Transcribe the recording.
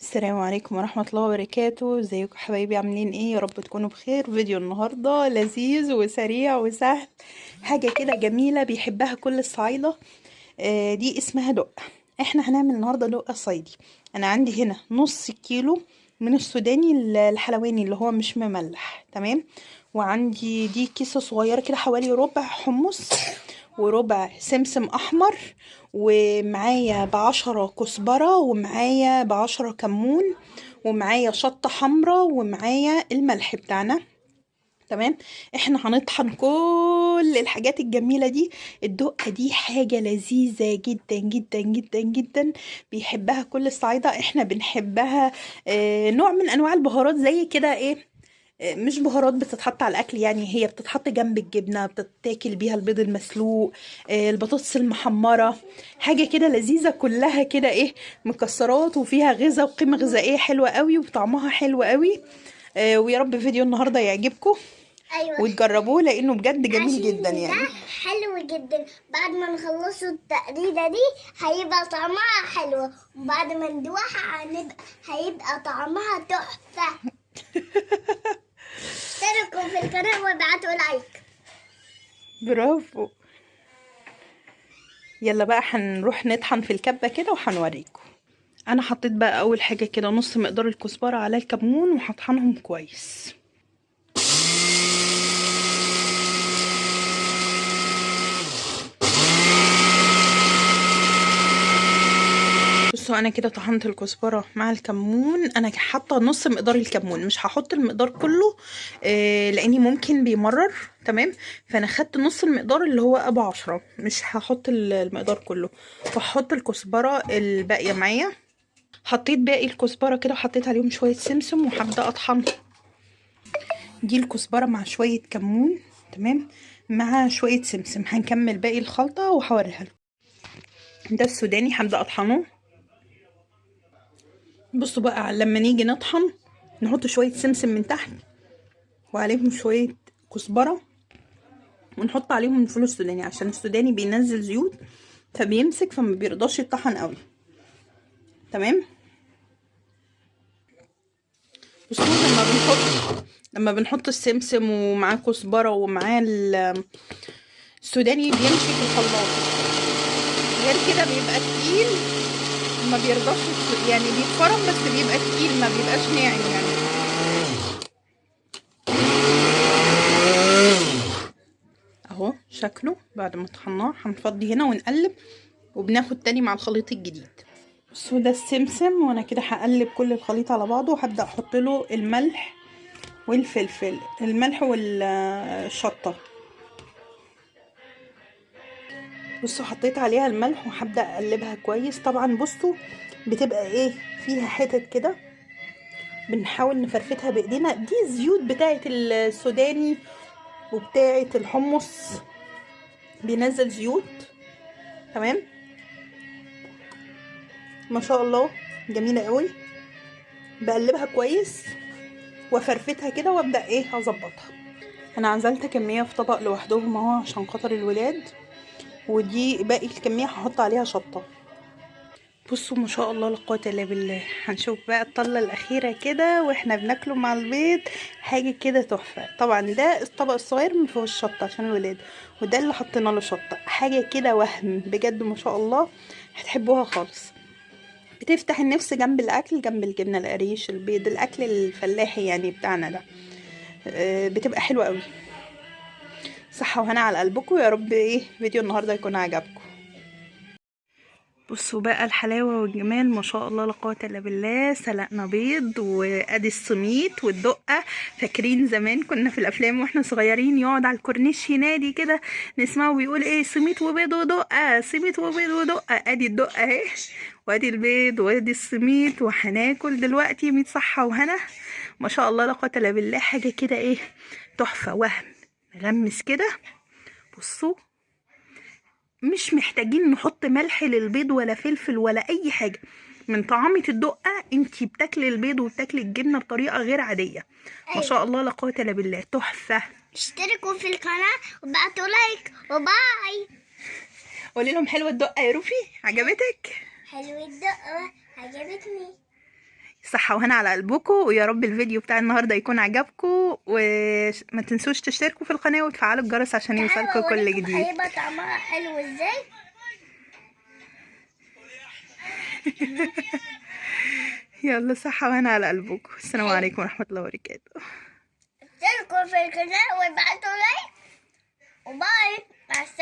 السلام عليكم ورحمة الله وبركاته. ازيكم حبايبي؟ عاملين ايه؟ يا رب تكونوا بخير. فيديو النهاردة لذيذ وسريع وسهل، حاجة كده جميلة بيحبها كل الصعايدة. دي اسمها دقة. احنا هنعمل النهاردة دقة صيدي. انا عندي هنا نص كيلو من السوداني الحلواني اللي هو مش مملح، تمام. وعندي دي كيسة صغيرة كده حوالي ربع حمص وربع سمسم احمر، ومعايا ب10 كزبرة، ومعايا ب10 كمون، ومعايا شطة حمراء، ومعايا الملح بتاعنا، تمام. احنا هنطحن كل الحاجات الجميلة دي. الدقة دي حاجة لذيذة جدا جدا جدا جدا، بيحبها كل الصعايدة. احنا بنحبها نوع من انواع البهارات زي كده ايه، مش بهارات بتتحط على الاكل، يعني هي بتتحط جنب الجبنه، بتتاكل بيها البيض المسلوق، البطاطس المحمره. حاجه كده لذيذه كلها كده ايه، مكسرات وفيها غذاء وقيمه غذائيه حلوه قوي وطعمها حلو قوي. ويا رب فيديو النهارده يعجبكم. ايوه، وتجربوه لانه بجد جميل جدا عشان ده يعني. حلو جدا. بعد ما نخلصوا التقليدة دي هيبقى طعمها حلو، وبعد ما ندوقها هيبقى طعمها تحفة. اشتركوا في القناة وابعتوا لايك. برافو. يلا بقى هنروح نطحن في الكبه كده وهنوريكم. انا حطيت بقى اول حاجه كده نص مقدار الكزبره على الكمون وهطحنهم كويس. بصوا انا كده طحنت الكزبره مع الكمون. انا حاطه نص مقدار الكمون، مش هحط المقدار كله لاني ممكن بيمرر، تمام. فانا خدت نص المقدار اللي هو ابو 10، مش هحط المقدار كله. وهحط الكزبره الباقيه معايا. حطيت باقي الكزبره كده وحطيت عليهم شويه سمسم وهبدا اطحن. دي الكزبره مع شويه كمون، تمام، مع شويه سمسم. هنكمل باقي الخلطه وهوريها لكم. ده السوداني هبدا اطحنه. بصوا بقى لما نيجي نطحن نحط شوية سمسم من تحت، وعليهم شوية كزبرة، ونحط عليهم الفول السوداني عشان السوداني بينزل زيوت فبيمسك فما بيرضاش يطحن قوي، تمام. بصوا لما بنحط السمسم ومعاه كزبرة ومعاه السوداني بيمشي في الخلاط. غير كده بيبقى تقيل، ما بيرضاش يعني بيتفرم، بس بيبقى تقيل ما بيبقاش ناعم يعني. اهو شكله بعد ما طحناه. هنفضي هنا ونقلب وبناخد تاني مع الخليط الجديد. بصوا ده السمسم، وانا كده هقلب كل الخليط على بعضه وهبدا احط له الملح والفلفل، الملح والشطه. بصوا حطيت عليها الملح وهبدا اقلبها كويس. طبعا بصوا بتبقى ايه، فيها حتت كده بنحاول نفرفتها بايدينا. دي الزيوت بتاعه السوداني وبتاعه الحمص، بينزل زيوت، تمام. ما شاء الله جميله قوي. بقلبها كويس وافرفتها كده وابدا ايه اظبطها. انا عزلت كميه في طبق لوحدهم اهو عشان خاطر الولاد، ودي باقي الكميه هحط عليها شطه. بصوا ما شاء الله لا قوه الا بالله. هنشوف بقى الطله الاخيره كده واحنا بناكله مع البيض، حاجه كده تحفه. طبعا ده الطبق الصغير ما فيهوش شطه عشان الولاد، وده اللي حطينا له شطه. حاجه كده وهم بجد ما شاء الله، هتحبوها خالص. بتفتح النفس جنب الاكل، جنب الجبنه القريش البيض، الاكل الفلاحي يعني بتاعنا ده. بتبقى حلوه قوي. صحه وهنا على قلبكم. يا رب ايه فيديو النهارده يكون عجبكم. بصوا بقى الحلاوه والجمال ما شاء الله لا قوه الا بالله. سلقنا بيض وادي السميت والدقه. فاكرين زمان كنا في الافلام واحنا صغيرين يقعد على الكورنيش ينادي كده، نسمعه بيقول ايه، سميت وبيض ودقه، سميت وبيض ودقه. ادي الدقه اهي، وادي البيض، وادي السميت، وهناكل دلوقتي 100 صحه وهنا. ما شاء الله لا قوه الا بالله. حاجه كده ايه، تحفه وهم. نغمس كده. بصوا مش محتاجين نحط ملح للبيض ولا فلفل ولا اي حاجه. من طعامة الدقه انتي بتاكلي البيض وبتاكلي الجبنه بطريقه غير عاديه. ما ايوه، شاء الله لا قوه الا بالله، تحفه. اشتركوا في القناة وابعتوا لايك وباي. قولي لهم حلوه الدقه يا روفي، عجبتك؟ حلو الدقة، عجبتني. صحة وهنا على قلبكم، ويا رب الفيديو بتاع النهاردة يكون عجبكم، وما تنسوش تشتركوا في القناة وتفعلوا الجرس عشان تعالوا يوصلكم كل اوريكم جديد. هيبقى طعمها حلو ازاي. يلا صحة وهنا على قلبكم. السلام عليكم ورحمة الله وبركاته. اشتركوا في القناة وابعتوا لايك وباي، مع السلامة.